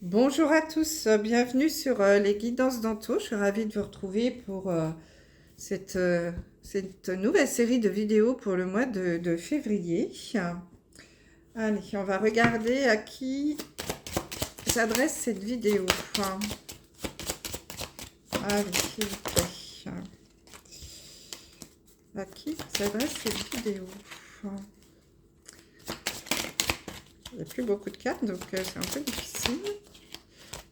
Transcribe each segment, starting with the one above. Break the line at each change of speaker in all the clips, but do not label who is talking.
Bonjour à tous, bienvenue sur les guidances d'Anto. Je suis ravie de vous retrouver pour cette, cette nouvelle série de vidéos pour le mois de février. Allez, on va regarder à qui s'adresse cette vidéo. Allez, s'il vous plaît. À qui s'adresse cette vidéo? Il n'y a plus beaucoup de cartes, donc c'est un peu difficile.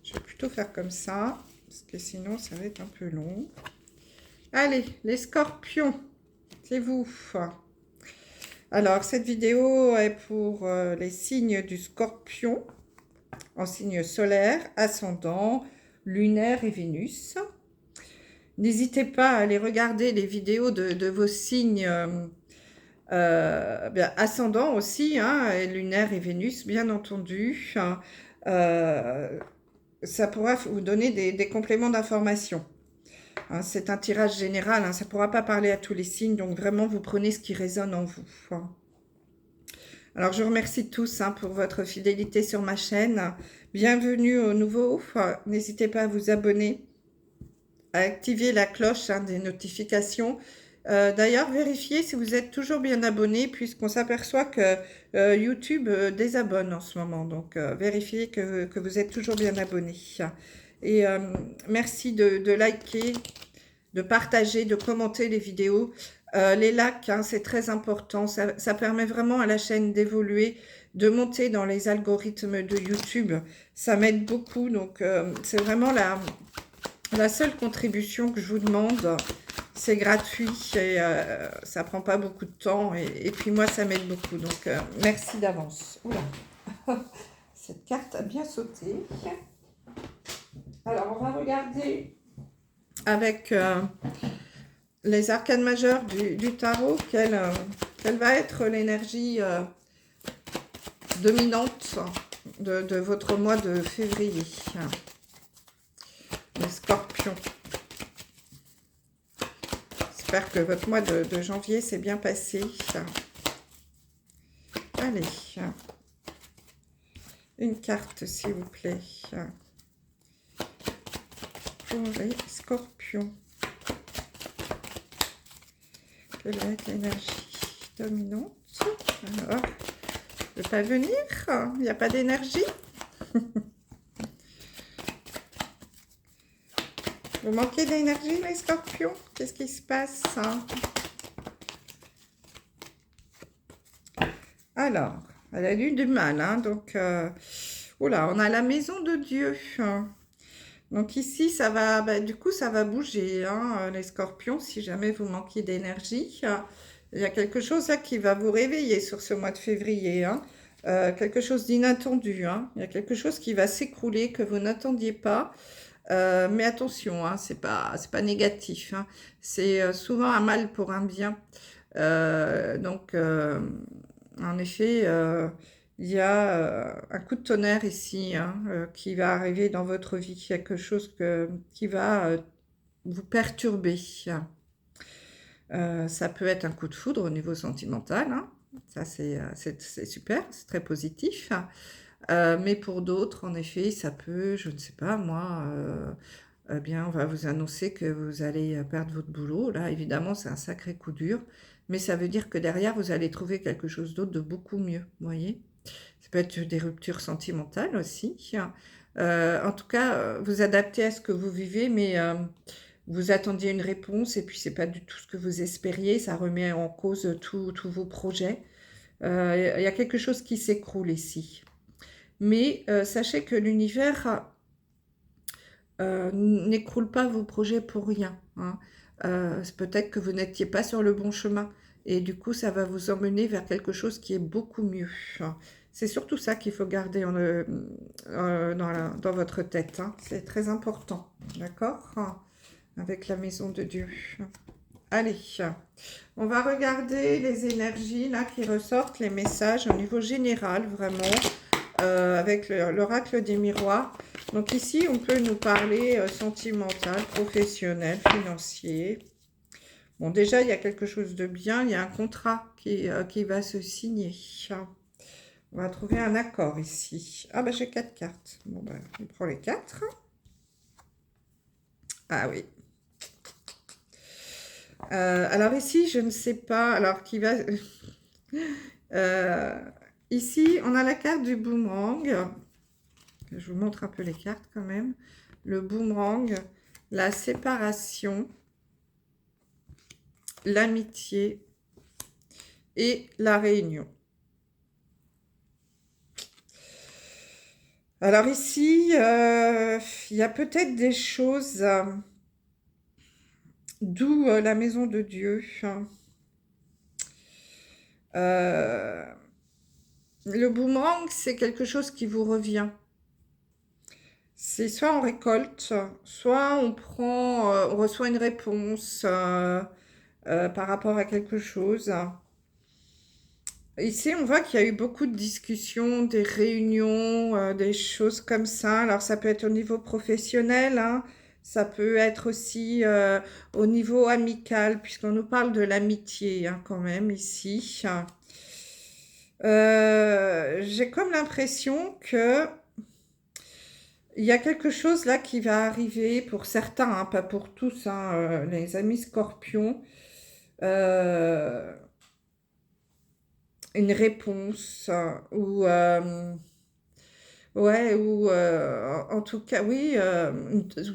Je vais plutôt faire comme ça, parce que sinon ça va être un peu long. Allez, les scorpions, c'est vous. Alors, cette vidéo est pour les signes du scorpion, en signe solaire, ascendant, lunaire et Vénus. N'hésitez pas à aller regarder les vidéos de vos signes ascendants aussi, hein, et lunaire et Vénus, bien entendu. Ça pourra vous donner des compléments d'information. Hein, c'est un tirage général, hein, ça ne pourra pas parler à tous les signes, donc vraiment vous prenez ce qui résonne en vous. Alors je vous remercie tous pour votre fidélité sur ma chaîne. Bienvenue aux nouveaux. N'hésitez pas à vous abonner, à activer la cloche des notifications. D'ailleurs, vérifiez si vous êtes toujours bien abonné, puisqu'on s'aperçoit que YouTube désabonne en ce moment. Donc vérifiez que vous êtes toujours bien abonné. Et merci de liker, de partager, de commenter les vidéos. Les likes, c'est très important. Ça permet vraiment à la chaîne d'évoluer, de monter dans les algorithmes de YouTube. Ça m'aide beaucoup. Donc, c'est vraiment la seule contribution que je vous demande. C'est gratuit et ça prend pas beaucoup de temps. Et puis moi, ça m'aide beaucoup. Donc, merci d'avance. Oula, cette carte a bien sauté. Alors, on va regarder avec les arcanes majeures du tarot, quelle va être l'énergie dominante de votre mois de février. Les scorpions. J'espère que votre mois de janvier s'est bien passé. Allez. Une carte, s'il vous plaît. Pour les scorpions. Quelle va être l'énergie dominante? Alors, ne peut pas venir? Il n'y a pas d'énergie? Vous manquez d'énergie, les scorpions? Qu'est-ce qui se passe? Alors, elle a eu du mal, donc... oula, on a la maison de Dieu. Donc ici, ça va, du coup, ça va bouger, les scorpions, si jamais vous manquez d'énergie. Il y a quelque chose là qui va vous réveiller sur ce mois de février. Quelque chose d'inattendu. Il y a quelque chose qui va s'écrouler que vous n'attendiez pas. Mais attention, c'est pas négatif. C'est souvent un mal pour un bien. Donc, en effet, il y a un coup de tonnerre ici qui va arriver dans votre vie, quelque chose qui va vous perturber. Ça peut être un coup de foudre au niveau sentimental, ça c'est super, c'est très positif. Mais pour d'autres, en effet, ça peut, je ne sais pas moi, eh bien, on va vous annoncer que vous allez perdre votre boulot. Là, évidemment, c'est un sacré coup dur, mais ça veut dire que derrière, vous allez trouver quelque chose d'autre de beaucoup mieux, vous voyez. Ça peut être des ruptures sentimentales aussi. En tout cas, vous adaptez à ce que vous vivez, mais vous attendiez une réponse et puis c'est pas du tout ce que vous espériez. Ça remet en cause tous vos projets. Il y a quelque chose qui s'écroule ici. Mais sachez que l'univers n'écroule pas vos projets pour rien. Peut-être que vous n'étiez pas sur le bon chemin. Et du coup, ça va vous emmener vers quelque chose qui est beaucoup mieux. C'est surtout ça qu'il faut garder dans votre tête. C'est très important. D'accord? Avec la maison de Dieu. Allez, on va regarder les énergies là qui ressortent, les messages au niveau général, vraiment, avec l'oracle des miroirs. Donc ici, on peut nous parler sentimental, professionnel, financier. Bon, déjà, il y a quelque chose de bien, il y a un contrat qui va se signer. On va trouver un accord ici. Ah, bah, j'ai 4 cartes. Bon, bah, on prend les 4. Ah oui. Alors ici, je ne sais pas. Alors, qui va... ici, on a la carte du boomerang. Je vous montre un peu les cartes quand même. Le boomerang, la séparation, l'amitié et la réunion. Alors ici, il y a peut-être des choses, d'où la maison de Dieu. Le boomerang, c'est quelque chose qui vous revient. C'est soit on récolte, soit on prend, on reçoit une réponse par rapport à quelque chose. Ici, on voit qu'il y a eu beaucoup de discussions, des réunions, des choses comme ça. Alors, ça peut être au niveau professionnel, hein. Ça peut être aussi au niveau amical, puisqu'on nous parle de l'amitié, hein, quand même, ici. J'ai comme l'impression que il y a quelque chose là qui va arriver pour certains, hein, pas pour tous, hein, les amis scorpions. Une réponse ou ouais, ou en tout cas, oui,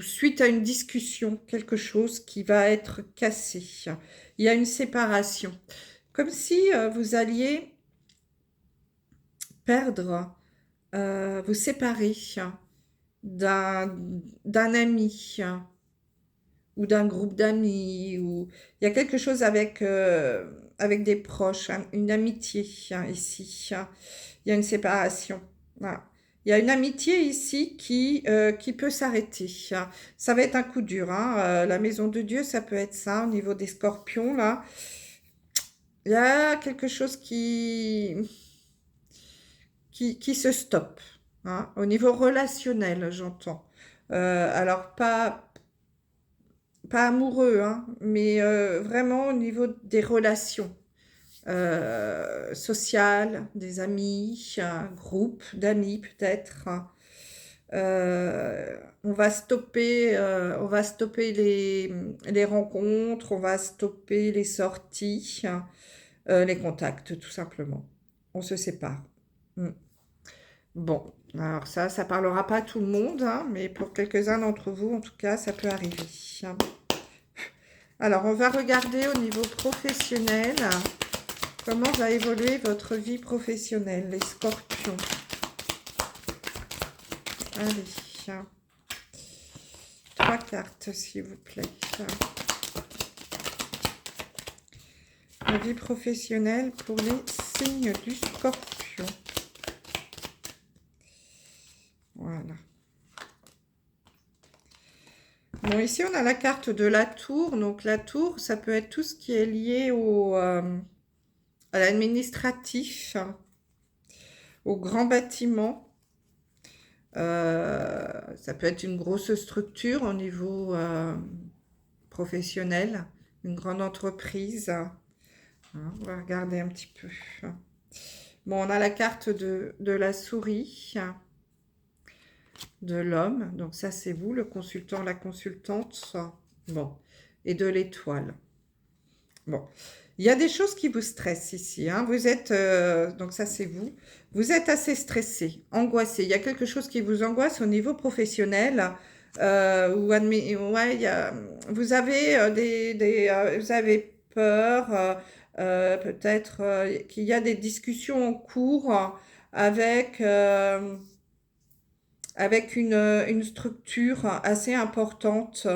suite à une discussion, quelque chose qui va être cassé. Il y a une séparation. Comme si vous alliez perdre, vous séparer d'un d'un ami ou d'un groupe d'amis. Ou... Il y a quelque chose avec des proches, hein, une amitié ici. Il y a une séparation. Voilà. Il y a une amitié ici qui peut s'arrêter. Ça va être un coup dur, hein. La maison de Dieu, ça peut être ça au niveau des scorpions, là. Il y a quelque chose qui se stoppe, hein, au niveau relationnel, j'entends. Alors, pas amoureux, hein, mais vraiment au niveau des relations sociales, des amis, un groupe d'amis peut-être. On va stopper les rencontres, on va stopper les sorties, les contacts, tout simplement. On se sépare. Mm. Bon, alors ça parlera pas à tout le monde, hein, mais pour quelques-uns d'entre vous, en tout cas, ça peut arriver. Alors, on va regarder au niveau professionnel comment va évoluer votre vie professionnelle, les scorpions. Allez, 3 cartes, s'il vous plaît. La vie professionnelle pour les signes du scorpion. Voilà. Bon, ici, on a la carte de la tour. Donc, la tour, ça peut être tout ce qui est lié à l'administratif, au grand bâtiment. Ça peut être une grosse structure au niveau professionnel, une grande entreprise. Hein, on va regarder un petit peu. Bon, on a la carte de la souris, de l'homme. Donc ça, c'est vous, le consultant, la consultante. Bon, et de l'étoile. Bon, il y a des choses qui vous stressent ici. Hein. Vous êtes, donc ça, c'est vous. Vous êtes assez stressé, angoissé. Il y a quelque chose qui vous angoisse au niveau professionnel. Ouais, vous avez vous avez peur, peut-être qu'il y a des discussions en cours avec, avec une structure assez importante,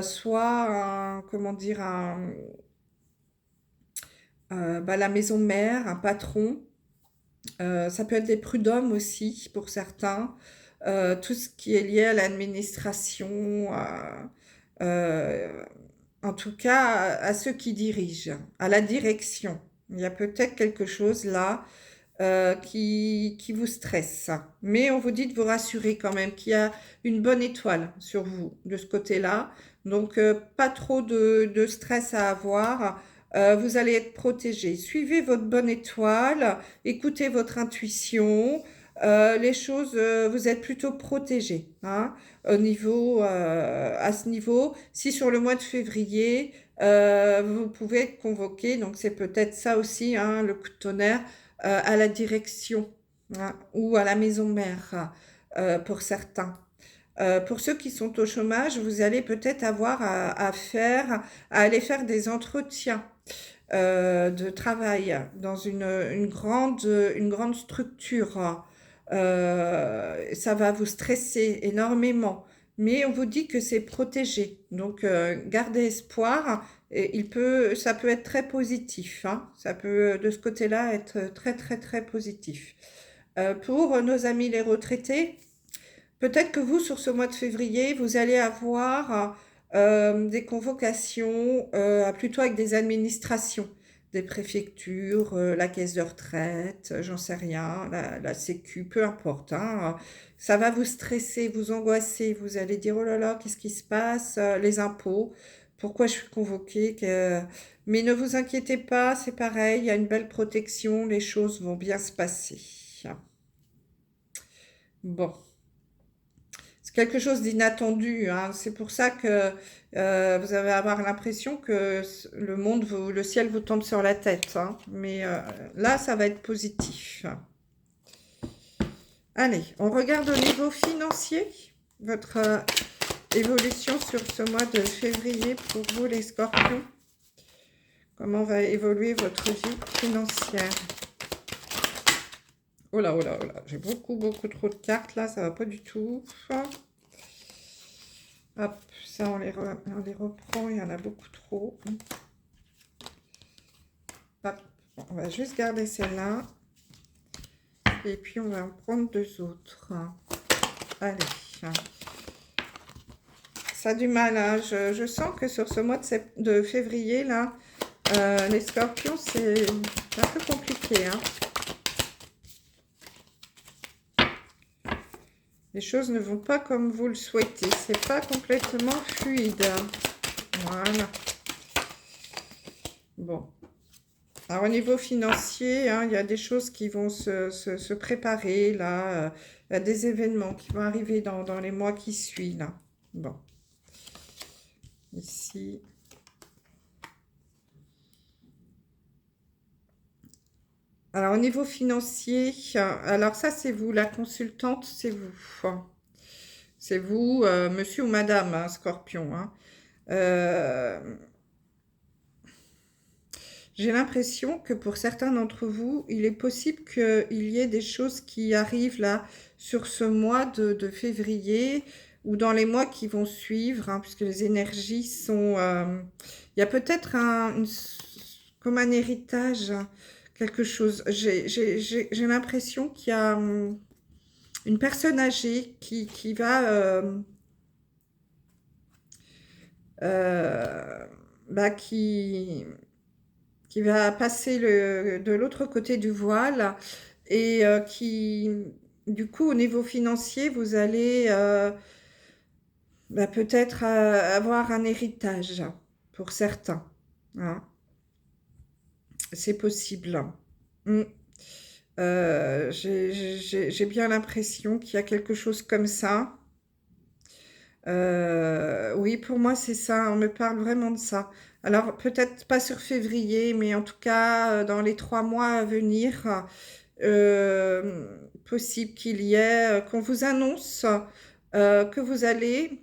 soit comment dire, bah, la maison mère, un patron. Ça peut être des prud'hommes aussi pour certains. Tout ce qui est lié à l'administration, euh, en tout cas à ceux qui dirigent, à la direction. Il y a peut-être quelque chose là qui vous stresse. Mais on vous dit de vous rassurer quand même qu'il y a une bonne étoile sur vous de ce côté-là. Donc pas trop de stress à avoir. vous allez être protégé. Suivez votre bonne étoile, écoutez votre intuition. Les choses, vous êtes plutôt protégé, hein, à ce niveau. Si sur le mois de février, vous pouvez être convoqué, donc c'est peut-être ça aussi, hein, le coup de tonnerre, à la direction, hein, ou à la maison mère, pour certains. Pour ceux qui sont au chômage, vous allez peut-être avoir à aller faire des entretiens de travail dans une grande structure. Ça va vous stresser énormément, mais on vous dit que c'est protégé. Donc, gardez espoir. Et ça peut être très positif, hein. Ça peut, de ce côté-là, être très, très, très positif. Pour nos amis les retraités, peut-être que vous, sur ce mois de février, vous allez avoir des convocations plutôt avec des administrations, des préfectures, la caisse de retraite, j'en sais rien, la sécu, peu importe, hein. Ça va vous stresser, vous angoisser, vous allez dire, oh là là, qu'est-ce qui se passe? Les impôts, pourquoi je suis convoquée? Mais ne vous inquiétez pas, c'est pareil, il y a une belle protection, les choses vont bien se passer. Bon. C'est quelque chose d'inattendu, hein. C'est pour ça que vous allez avoir l'impression que le ciel vous tombe sur la tête, hein. Mais là, ça va être positif. Allez, on regarde au niveau financier, votre évolution sur ce mois de février pour vous, les scorpions. Comment va évoluer votre vie financière? Oh là, oh là, oh là, j'ai beaucoup trop de cartes là, ça va pas du tout. Hop, ça on les reprend, il y en a beaucoup trop. Hop, on va juste garder celle-là. Et puis on va en prendre deux autres. Allez. Ça a du mal, hein. Je sens que sur ce mois de février, là, les scorpions, c'est un peu compliqué, hein. Les choses ne vont pas comme vous le souhaitez. C'est pas complètement fluide. Voilà. Bon. Alors, au niveau financier, hein, il y a des choses qui vont se préparer, là. Il y a des événements qui vont arriver dans les mois qui suivent, là. Bon. Ici. Alors, au niveau financier, alors ça, c'est vous, la consultante, c'est vous. C'est vous, monsieur ou madame, hein, scorpion, hein. J'ai l'impression que pour certains d'entre vous, il est possible qu'il y ait des choses qui arrivent là, sur ce mois de février, ou dans les mois qui vont suivre, hein, puisque les énergies sont... il y a peut-être comme un héritage, hein, quelque chose. J'ai l'impression qu'il y a une personne âgée qui va... qui va passer de l'autre côté du voile et du coup, au niveau financier, vous allez peut-être avoir un héritage pour certains, hein. C'est possible. J'ai bien l'impression qu'il y a quelque chose comme ça. Oui, pour moi, c'est ça. On me parle vraiment de ça. Alors, peut-être pas sur février, mais en tout cas, dans les 3 mois à venir, possible qu'il y ait, qu'on vous annonce que vous allez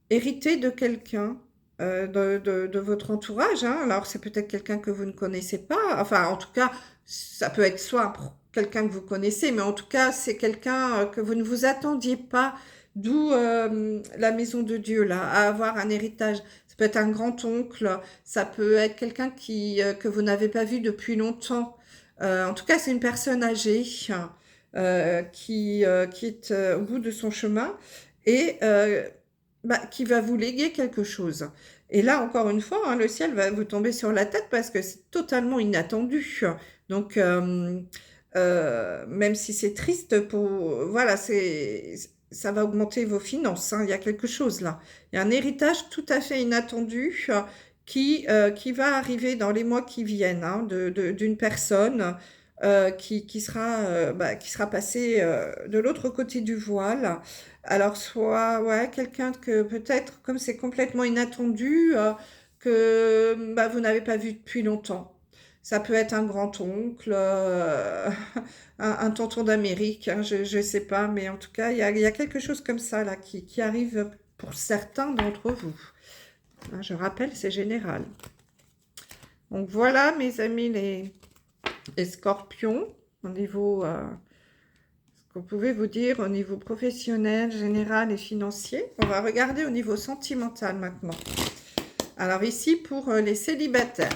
hériter de quelqu'un, de votre entourage, hein. Alors, c'est peut-être quelqu'un que vous ne connaissez pas. Enfin, en tout cas, ça peut être soit quelqu'un que vous connaissez, mais en tout cas, c'est quelqu'un que vous ne vous attendiez pas. D'où la maison de Dieu, là, à avoir un héritage. Ça peut être un grand-oncle, ça peut être quelqu'un que vous n'avez pas vu depuis longtemps. En tout cas, c'est une personne âgée qui est au bout de son chemin et qui va vous léguer quelque chose. Et là, encore une fois, hein, le ciel va vous tomber sur la tête parce que c'est totalement inattendu. Donc, même si c'est triste, voilà, ça va augmenter vos finances, hein. Il y a quelque chose là. Il y a un héritage tout à fait inattendu qui va arriver dans les mois qui viennent, hein, d'une personne qui sera passée de l'autre côté du voile. Alors, soit ouais, quelqu'un que peut-être, comme c'est complètement inattendu, que vous n'avez pas vu depuis longtemps. Ça peut être un grand-oncle, un tonton d'Amérique, hein, je ne sais pas, mais en tout cas, il y a quelque chose comme ça là qui arrive pour certains d'entre vous. Hein, je rappelle, c'est général. Donc voilà, mes amis, les scorpions, au niveau, ce qu'on pouvait vous dire au niveau professionnel, général et financier. On va regarder au niveau sentimental maintenant. Alors ici, pour les célibataires.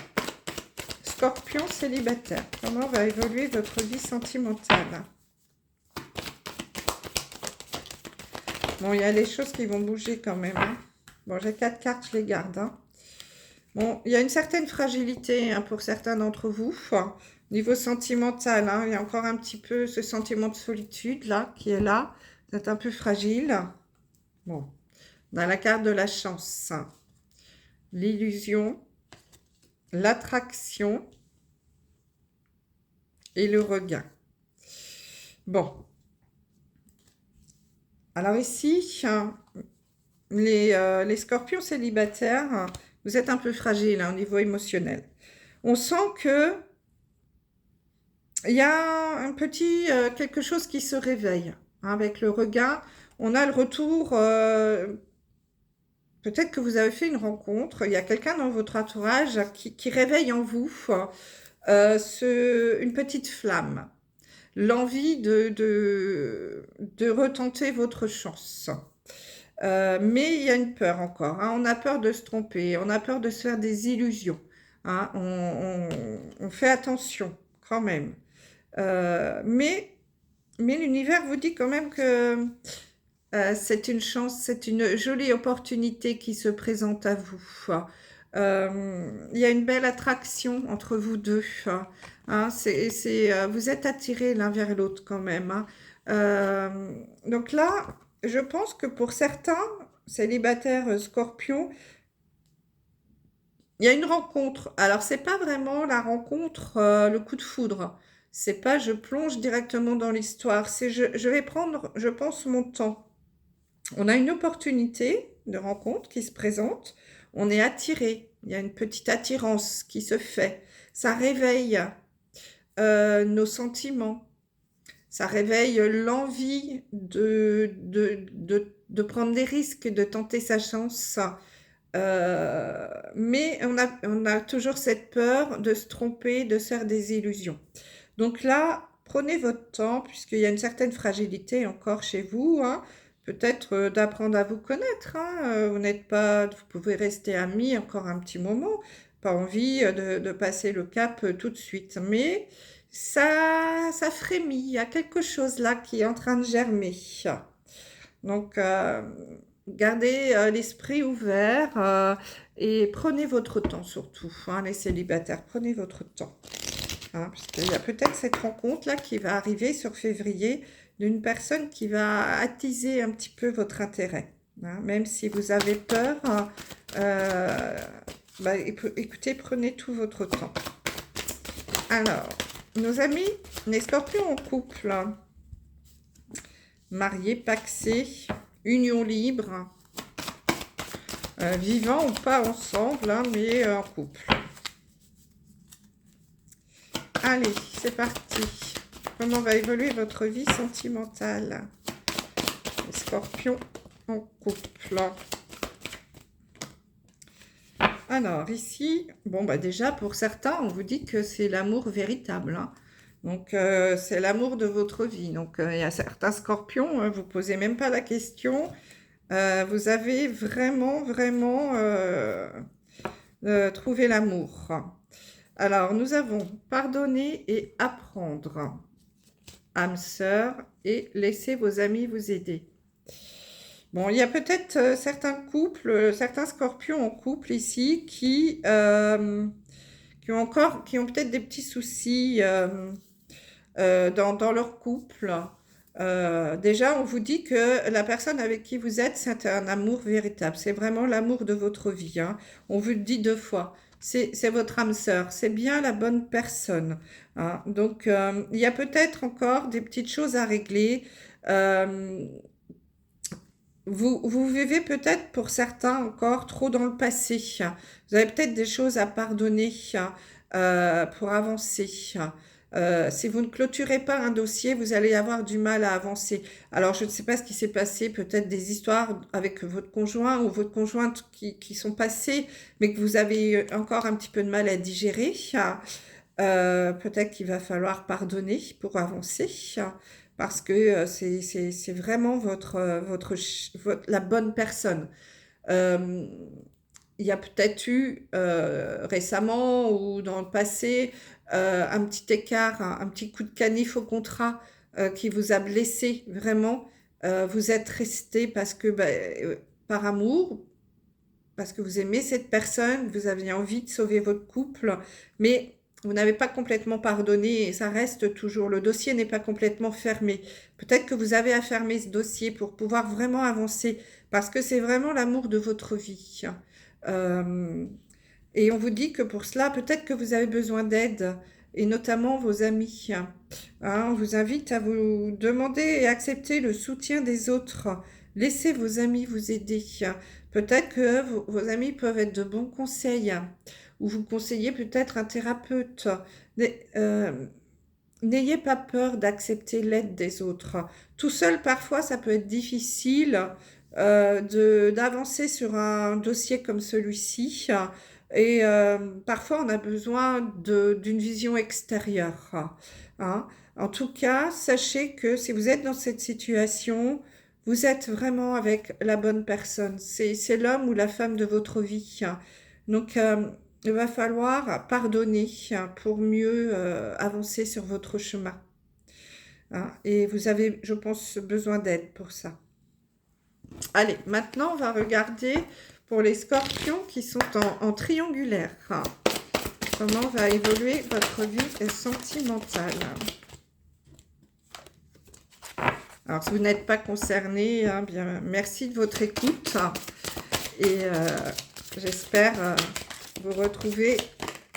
Scorpion célibataire, comment va évoluer votre vie sentimentale? Bon, il y a les choses qui vont bouger quand même. Hein. Bon, j'ai 4 cartes, je les garde. Hein. Bon, il y a une certaine fragilité hein, pour certains d'entre vous. Enfin, niveau sentimental, hein, il y a encore un petit peu ce sentiment de solitude là, qui est là. Vous êtes un peu fragile. Bon, dans la carte de la chance, hein. L'illusion, l'attraction et le regain. Bon. Alors ici, les scorpions célibataires, vous êtes un peu fragiles hein, au niveau émotionnel. On sent que il y a un petit quelque chose qui se réveille. Hein, avec le regain, on a le retour. Peut-être que vous avez fait une rencontre. Il y a quelqu'un dans votre entourage qui réveille en vous une petite flamme. L'envie de retenter votre chance. Mais il y a une peur encore. Hein. On a peur de se tromper. On a peur de se faire des illusions. Hein. On fait attention quand même. Mais l'univers vous dit quand même que c'est une chance, c'est une jolie opportunité qui se présente à vous. Il y a une belle attraction entre vous deux. Hein, vous êtes attirés l'un vers l'autre quand même. Hein. Donc là, je pense que pour certains célibataires scorpions, il y a une rencontre. Alors, c'est pas vraiment la rencontre, le coup de foudre. C'est pas je plonge directement dans l'histoire. C'est je vais prendre, je pense, mon temps. On a une opportunité de rencontre qui se présente. On est attiré. Il y a une petite attirance qui se fait. Ça réveille nos sentiments. Ça réveille l'envie de prendre des risques, de tenter sa chance. Mais on a toujours cette peur de se tromper, de se faire des illusions. Donc là, prenez votre temps, puisqu'il y a une certaine fragilité encore chez vous. Hein. Peut-être d'apprendre à vous connaître. Hein. Vous n'êtes pas, vous pouvez rester amis encore un petit moment. Pas envie de passer le cap tout de suite. Mais ça frémit. Il y a quelque chose là qui est en train de germer. Donc, gardez l'esprit ouvert et prenez votre temps surtout. Hein, les célibataires, prenez votre temps. Hein, parce qu'il y a peut-être cette rencontre là qui va arriver sur février d'une personne qui va attiser un petit peu votre intérêt. Hein, même si vous avez peur, écoutez, prenez tout votre temps. Alors, nos amis, les scorpions en couple, mariés, pacsés, union libre, vivant ou pas ensemble, hein, mais en couple. Allez, c'est parti. Comment va évoluer votre vie sentimentale? Les scorpions en couple. Alors, ici, bon, déjà, pour certains, on vous dit que c'est l'amour véritable. Hein. Donc, c'est l'amour de votre vie. Donc, il y a certains scorpions, vous ne posez même pas la question. Vous avez vraiment, vraiment trouvé l'amour. Alors, nous avons pardonner et apprendre. Âme sœur et laissez vos amis vous aider. Bon, il y a peut-être certains couples, certains scorpions en couple ici qui ont peut-être des petits soucis dans leur couple. Déjà, on vous dit que la personne avec qui vous êtes, c'est un amour véritable. C'est vraiment l'amour de votre vie, hein. On vous le dit 2 fois. C'est votre âme sœur. C'est bien la bonne personne, hein. Donc, il y a peut-être encore des petites choses à régler. Euh, vous vivez peut-être pour certains encore trop dans le passé. Vous avez peut-être des choses à pardonner pour avancer. Si vous ne clôturez pas un dossier, vous allez avoir du mal à avancer. Alors, je ne sais pas ce qui s'est passé, peut-être des histoires avec votre conjoint ou votre conjointe qui sont passées, mais que vous avez eu encore un petit peu de mal à digérer. Peut-être qu'il va falloir pardonner pour avancer, parce que c'est vraiment la bonne personne. Euh, il y a peut-être eu récemment ou dans le passé un petit écart, un petit coup de canif au contrat qui vous a blessé vraiment. Vous êtes resté parce que par amour, parce que vous aimez cette personne, vous aviez envie de sauver votre couple, mais vous n'avez pas complètement pardonné et ça reste toujours, le dossier n'est pas complètement fermé. Peut-être que vous avez à fermer ce dossier pour pouvoir vraiment avancer, parce que c'est vraiment l'amour de votre vie. Euh, et on vous dit que pour cela, peut-être que vous avez besoin d'aide, et notamment vos amis. Hein, on vous invite à vous demander et accepter le soutien des autres. Laissez vos amis vous aider. Peut-être que vos amis peuvent être de bons conseils, ou vous conseiller peut-être un thérapeute. N'ayez pas peur d'accepter l'aide des autres. Tout seul, parfois, ça peut être difficile d'avancer sur un dossier comme celui-ci. Et parfois, on a besoin d'une vision extérieure, hein. En tout cas, sachez que si vous êtes dans cette situation, vous êtes vraiment avec la bonne personne. C'est l'homme ou la femme de votre vie. Donc, il va falloir pardonner pour mieux avancer sur votre chemin, hein. Et vous avez, je pense, besoin d'aide pour ça. Allez, maintenant, on va regarder pour les scorpions qui sont en triangulaire. Comment va évoluer votre vie sentimentale? Alors, si vous n'êtes pas concerné, hein, bien, merci de votre écoute. Et j'espère vous retrouver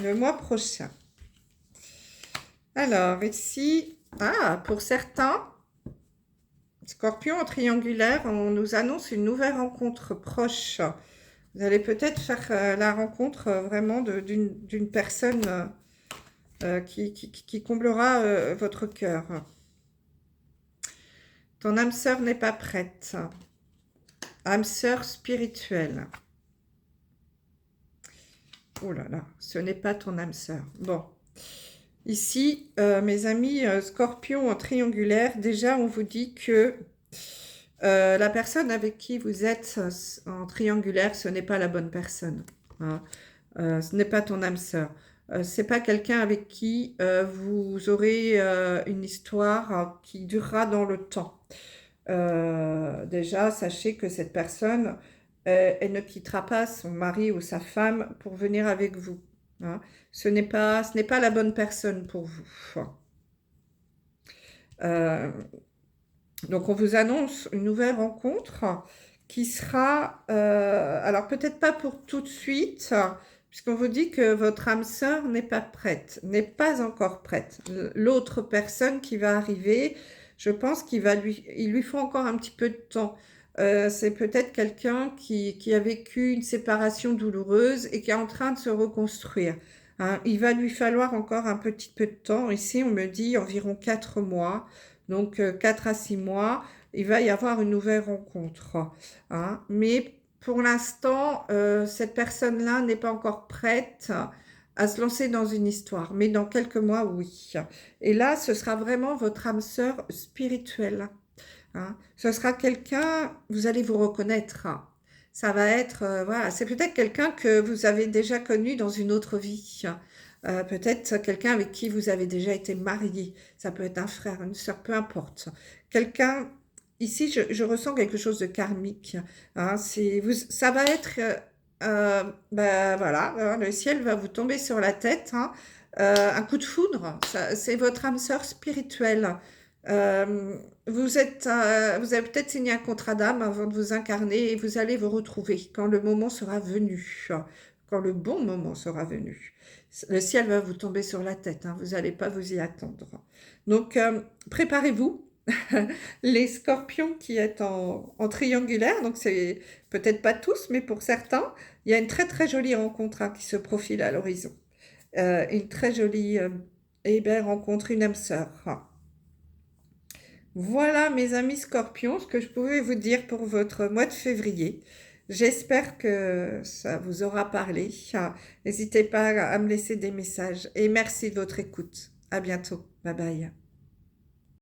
le mois prochain. Alors, ici, pour certains, Scorpion en triangulaire, on nous annonce une nouvelle rencontre proche. Vous allez peut-être faire la rencontre vraiment d'une personne qui comblera votre cœur. Ton âme sœur n'est pas prête. Âme sœur spirituelle. Oh là là, ce n'est pas ton âme sœur. Bon. Ici, mes amis scorpions en triangulaire, déjà on vous dit que la personne avec qui vous êtes en triangulaire, ce n'est pas la bonne personne, hein. Ce n'est pas ton âme sœur. C'est pas quelqu'un avec qui vous aurez une histoire qui durera dans le temps. Déjà, sachez que cette personne, elle ne quittera pas son mari ou sa femme pour venir avec vous, hein. Ce n'est pas la bonne personne pour vous. Donc, on vous annonce une nouvelle rencontre qui sera, alors peut-être pas pour tout de suite, puisqu'on vous dit que votre âme sœur n'est pas prête, n'est pas encore prête. L'autre personne qui va arriver, je pense il lui faut encore un petit peu de temps. C'est peut-être quelqu'un qui a vécu une séparation douloureuse et qui est en train de se reconstruire, hein. Il va lui falloir encore un petit peu de temps. Ici, on me dit environ 4 mois. Donc, 4 à 6 mois, il va y avoir une nouvelle rencontre, hein. Mais pour l'instant, cette personne-là n'est pas encore prête à se lancer dans une histoire. Mais dans quelques mois, oui. Et là, ce sera vraiment votre âme sœur spirituelle, hein. Ce sera quelqu'un, vous allez vous reconnaître. Ça va être, voilà, c'est peut-être quelqu'un que vous avez déjà connu dans une autre vie. Peut-être quelqu'un avec qui vous avez déjà été marié. Ça peut être un frère, une sœur, peu importe. Quelqu'un, ici, je ressens quelque chose de karmique, hein. Ça va être, voilà, hein, le ciel va vous tomber sur la tête, hein. Un coup de foudre, c'est votre âme sœur spirituelle. Vous avez peut-être signé un contrat d'âme avant de vous incarner et vous allez vous retrouver quand le moment sera venu, quand le bon moment sera venu. Le ciel va vous tomber sur la tête, hein, vous n'allez pas vous y attendre. Donc, préparez-vous. Les scorpions qui est en triangulaire, donc c'est peut-être pas tous, mais pour certains, il y a une très très jolie rencontre hein, qui se profile à l'horizon. Une très jolie belle rencontre, une âme sœur. Voilà, mes amis scorpions, ce que je pouvais vous dire pour votre mois de février. J'espère que ça vous aura parlé. N'hésitez pas à me laisser des messages et merci de votre écoute. À bientôt. Bye bye.